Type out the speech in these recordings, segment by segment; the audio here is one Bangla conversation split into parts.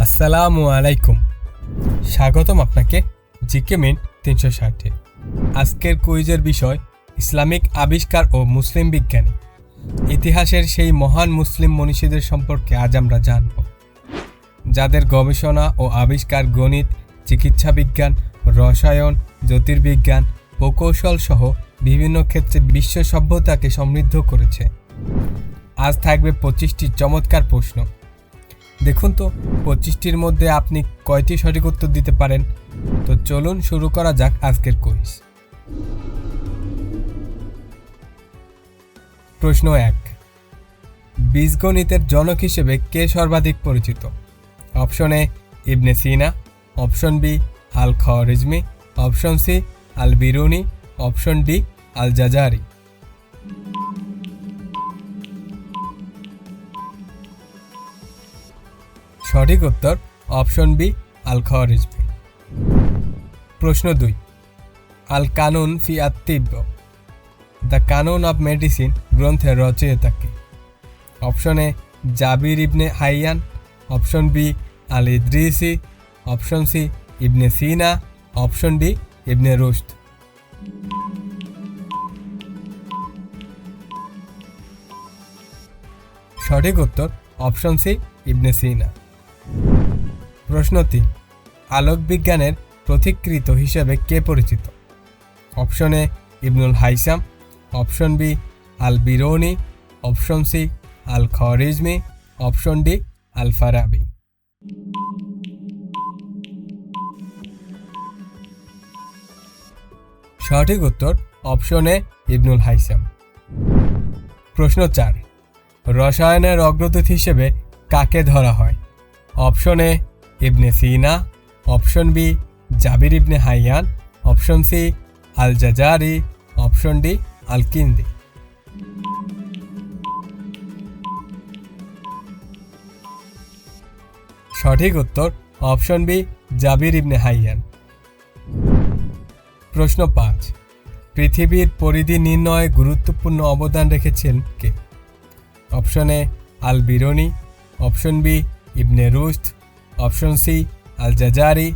আসসালামু আলাইকুম, স্বাগতম আপনাকে জিকে মিনিট 360-এ। আজকের কুইজের বিষয় ইসলামিক আবিষ্কার ও মুসলিম বিজ্ঞানী। ইতিহাসের সেই মহান মুসলিম মনীষীদের সম্পর্কে আজ আমরা জানব, যাদের গবেষণা ও আবিষ্কার গণিত, চিকিৎসা বিজ্ঞান, রসায়ন, জ্যোতির্বিজ্ঞান, প্রকৌশল সহ বিভিন্ন ক্ষেত্রে বিশ্ব সভ্যতাকে সমৃদ্ধ করেছে। আজ থাকবে 25টি চমৎকার প্রশ্ন। দেখুন তো 25টির মধ্যে আপনি কয়টি সঠিক উত্তর দিতে পারেন। তো চলুন শুরু করা যাক আজকের কুইজ। প্রশ্ন 1, বীজগণিতের জনক হিসেবে কে সর্বাধিক পরিচিত? Option A ibn Sina, option B Al Khwarizmi, option C Al Biruni, option D Al Jazari. সঠিক উত্তর অপশন বি আল খাওয়ারিজমি। প্রশ্ন 2, Al Qanun fi at-Tibb, the Qanun of medicine গ্রন্থের রচয়িতা কে? Option A Jabir ibn Hayyan, option B al Idrisi, option C ibn Sina, option D ibn Rushd. সঠিক উত্তর অপশন সি ইবনে সিনা। প্রশ্ন 3, আলোক বিজ্ঞানের পথিকৃৎ হিসেবে কে পরিচিত? Option A ibnul Haytham, option B Al Biruni, option C al Khwarizmi, option D al Farabi. সঠিক উত্তর অপশন এ ইবনুল হাইসাম। প্রশ্ন 4, রসায়নের অগ্রদূত হিসেবে কাকে ধরা হয়? Option A ibn Sina, option B Jabir ibn Hayyan, option C al Jazari, option D al Kindi. সঠিক উত্তর option B Jabir ibn Hayyan. প্রশ্ন 5, পৃথিবীর পরিধি নির্ণয়ে গুরুত্বপূর্ণ অবদান রেখেছেন কে? Option A al Biruni, option B ibn Rushd, option C al Jazari,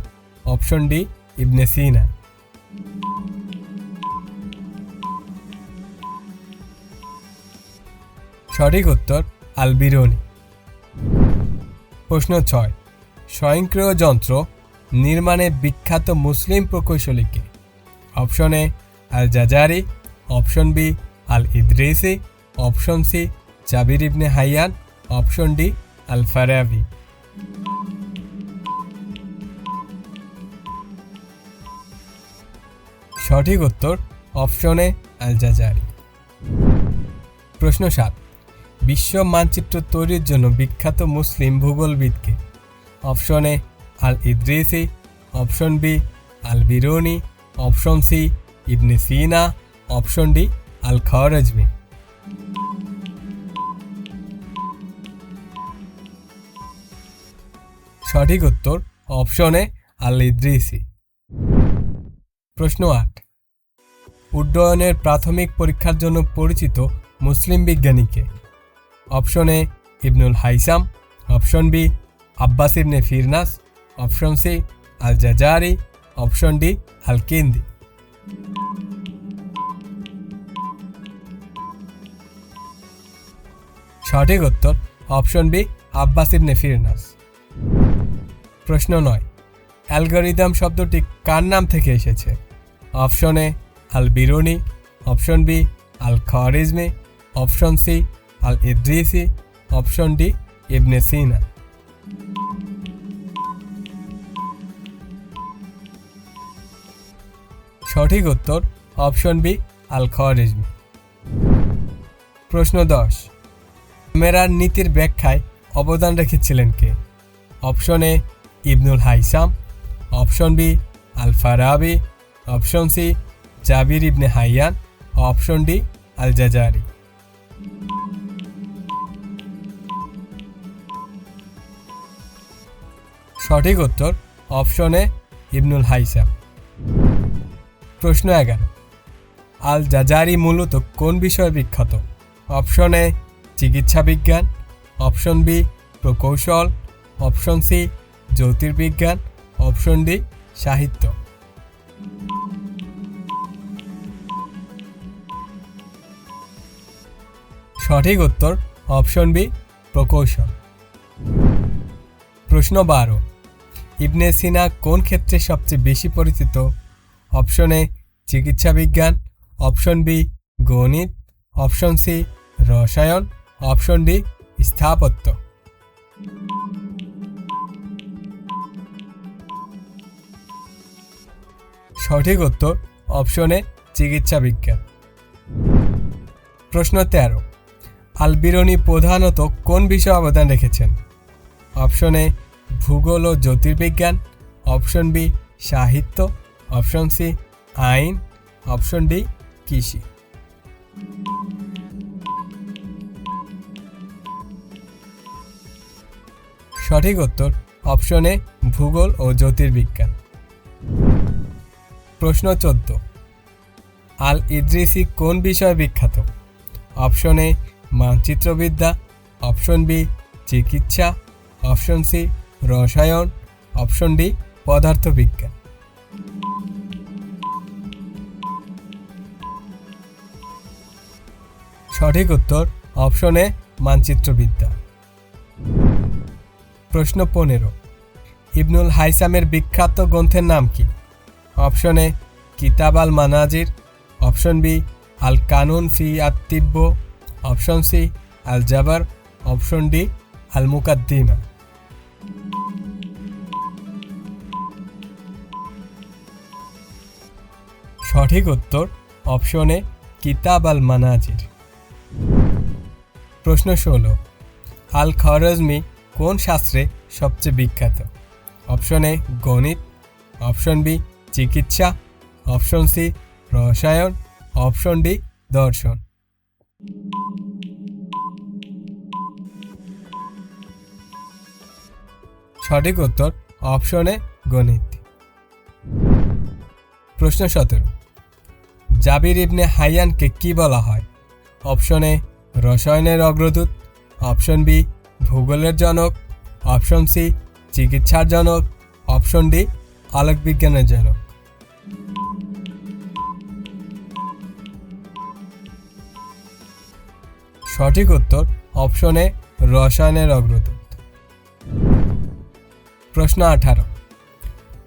option D ibn Sina. সঠিক উত্তর আল বিরুনি। প্রশ্ন 6, স্বয়ংক্রিয় যন্ত্র নির্মাণে বিখ্যাত মুসলিম প্রকৌশলী কে? Option A al Jazari, option B al Idrisi, option C Jabir ibn Hayyan, option D al Farabi. সঠিক উত্তর অপশন এ আল জাজারি। প্রশ্ন 7, বিশ্ব মানচিত্র তৈরির জন্য বিখ্যাত মুসলিম ভূগোলবিদ কে? Option A al Idrisi, option B Al Biruni, option C ibn Sina, option D al Khwarizmi. সঠিক উত্তর অপশন এ আল ইদ্রিসি। প্রশ্ন 8, উড্ডয়নের প্রাথমিক পরীক্ষার জন্য পরিচিত মুসলিম বিজ্ঞানী কে? Option A ibnul Haytham, option B Abbas ibn Firnas, option C al Jazari, option D al Kindi. সঠিক উত্তর option B Abbas ibn Firnas. প্রশ্ন 9, অ্যালগরিদম শব্দটি কার নাম থেকে এসেছে? Option A al Biruni, option B Al Khwarizmi, option C Al Idrisi, option D ibn Sina. সঠিক উত্তর অপশন বি আল খাওয়ারিজমি। প্রশ্ন 10, ক্যামেরার নীতির ব্যাখ্যায় অবদান রেখেছিলেন কে? Option A ibnul Haytham, option B al Farabi, option C Jabir ibn Hayyan, option D Al Jazari. সঠিক উত্তর অপশন এ ইবনুল হাইসাম। প্রশ্ন 11, আল জাজারি মূলত কোন বিষয়ে বিখ্যাত? অপশন এ চিকিৎসা বিজ্ঞান, অপশন বি প্রকৌশল, অপশন সি জ্যোতির্বিজ্ঞান, অপশন ডি সাহিত্য। সঠিক উত্তর অপশন বি প্রকৌশল। প্রশ্ন 12, ইবনে সিনা কোন ক্ষেত্রে সবচেয়ে বেশি পরিচিত? অপশন এ চিকিৎসা বিজ্ঞান, অপশন বি গণিত, অপশন সি রসায়ন, অপশন ডি স্থাপত্য। সঠিক উত্তর অপশন এ চিকিৎসা বিজ্ঞান। প্রশ্ন 13, আল বিরুনি প্রধানত কোন বিষয়ে অবদান রেখেছেন? অপশন এ ভূগোল ও জ্যোতির্বিজ্ঞান, অপশন বি সাহিত্য, অপশন সি আইন, অপশন ডি কৃষি। সঠিক উত্তর অপশন এ ভূগোল ও জ্যোতির্বিজ্ঞান। প্রশ্ন 14, আল ইদ্রিসি কোন বিষয়ে বিখ্যাত? অপশন এ মানচিত্রবিদ্যা, অপশন বি চিকিৎসা, অপশন সি রসায়ন, অপশন ডি পদার্থবিজ্ঞান। সঠিক উত্তর অপশন এ মানচিত্রবিদ্যা। প্রশ্ন 15, ইবনুল হাইসামের বিখ্যাত গ্রন্থের নাম কি? অপশন এ কিতাব আল মানাজির, অপশন বি আল কানুন ফি আত-তিব্ব, অপশন সি আল জাবার, অপশন ডি আল মুকাদ্দিমা। সঠিক উত্তর অপশন এ কিতাব আল মানাজির। প্রশ্ন 16, আল খওয়ারিজমি কোন শাস্ত্রে সবচেয়ে বিখ্যাত? অপশন এ গণিত, অপশন বি চিকিৎসা, অপশন সি রসায়ন, অপশন ডি দর্শন। সঠিক উত্তর অপশন এ গণিত। প্রশ্ন 17, জাবির ইবনে হাইয়ানকে কি বলা হয়? অপশন এ রসায়নের অগ্রদূত, অপশন বি ভূগোলের জনক, অপশন সি চিকিৎসার জনক, অপশন ডি আলোকবিজ্ঞানের জনক। সঠিক উত্তর অপশন এ রসায়নের অগ্রদূত। প্রশ্ন 18,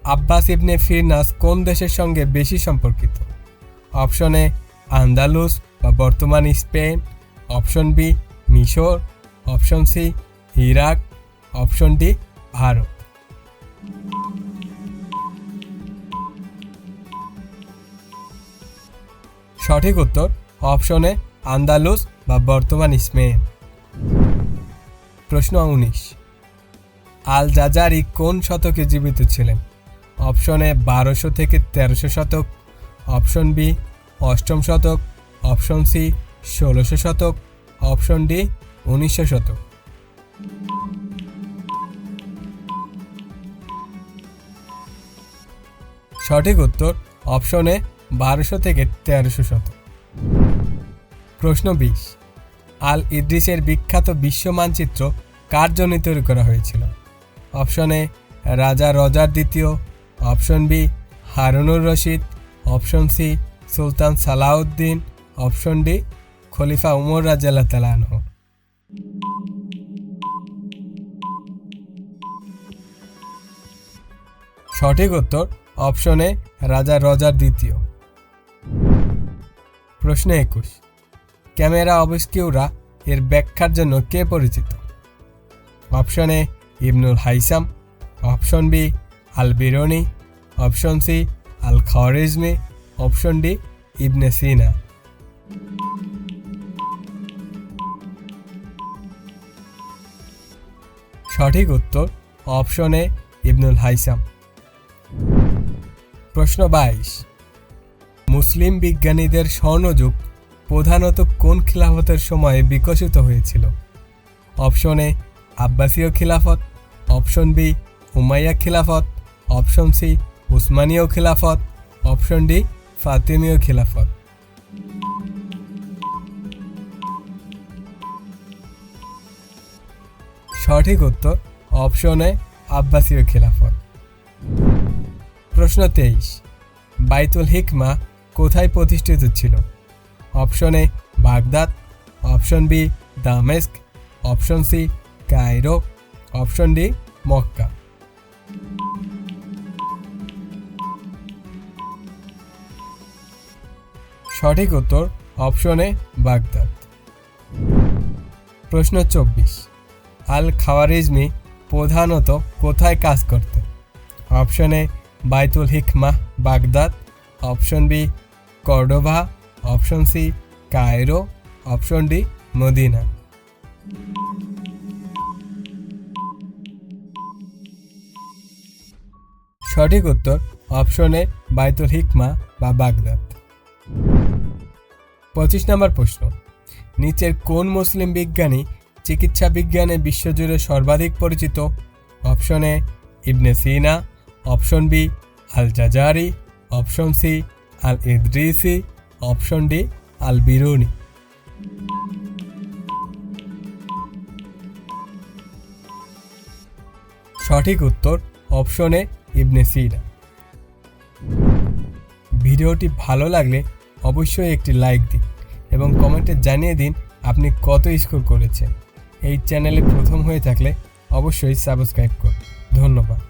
আব্বাস ইবনে ফিরনাস কোন দেশের সঙ্গে বেশি সম্পর্কিত? অপশন এ আন্দালুস বা বর্তমান স্পেন, অপশন বি মিশর, option C Iraq, option D Bharat. সঠিক উত্তর অপশন এ আন্দালুস বা বর্তমান স্পেন। প্রশ্ন 19, আল জাজারি কোন শতকে জীবিত ছিলেন? অপশন এ 1200 থেকে 1300 শতক, অপশন বি অষ্টম শতক, অপশন সি 1600 শতক, অপশন ডি 1900 শতক। সঠিক উত্তর অপশন এ 1200 থেকে 1300 শতক। প্রশ্ন 20, আল ইদ্রিসের বিখ্যাত বিশ্ব মানচিত্র কার জন্য তৈরি করা হয়েছিল? অপশন এ রাজা রজার দ্বিতীয়, option B Harunur Rashid, option C Sultan Salahuddin, option D Khalifa Umar রাদিয়াল্লাহু তাআলা আনহু। সঠিক উত্তর অপশন এ রাজা রজার দ্বিতীয়। প্রশ্ন 21, ক্যামেরা অবস্কিউরা এর ব্যাখ্যার জন্য কে পরিচিত? Option A ibnul Haytham, option B Al Biruni, option C Al Khwarizmi, option D ibn Sina. সঠিক উত্তর অপশন এ ইবনুল হাইসাম। প্রশ্ন 22, মুসলিম বিজ্ঞানীদের স্বর্ণযুগ প্রধানত কোন খিলাফতের সময়ে বিকশিত হয়েছিল? অপশন এ আব্বাসীয় খিলাফত, অপশন বি উমাইয়া খিলাফত, অপশন সি উসমানীয় খিলাফত, অপশন ডি ফাতিমীয় খিলাফত। সঠিক উত্তর অপশন এ আব্বাসীয় খেলাফত। প্রশ্ন 23, বাইতুল হিকমা কোথায় প্রতিষ্ঠিত ছিল? Option A Baghdad, option B Damascus, option C Cairo, option D Mecca. সঠিক উত্তর অপশন এ বাগদাদ। প্রশ্ন 24, আল খাওয়ারিজমি প্রধানত কোথায় কাজ করতেন? Option A Baitul Hikma Baghdad, option B Cordoba, option C Cairo, option D Medina. সঠিক উত্তর অপশন এ বাইতুল হিকমা বা বাগদাদ। 25 নম্বর প্রশ্ন, নিচের কোন মুসলিম বিজ্ঞানী চিকিৎসা বিজ্ঞানে বিশ্বজুড়ে সর্বাধিক পরিচিত? Option A ibn Sina, option B Al Jazari, option C Al Idrisi, option D Al Biruni. সঠিক উত্তর অপশন এ ইবনে সিনা। ভিডিওটি ভালো লাগলে অবশ্যই একটি লাইক দিন এবং কমেন্টে জানিয়ে দিন আপনি কত স্কোর করেছেন। এই চ্যানেলে প্রথম হয়ে থাকলে অবশ্যই সাবস্ক্রাইব করুন। ধন্যবাদ।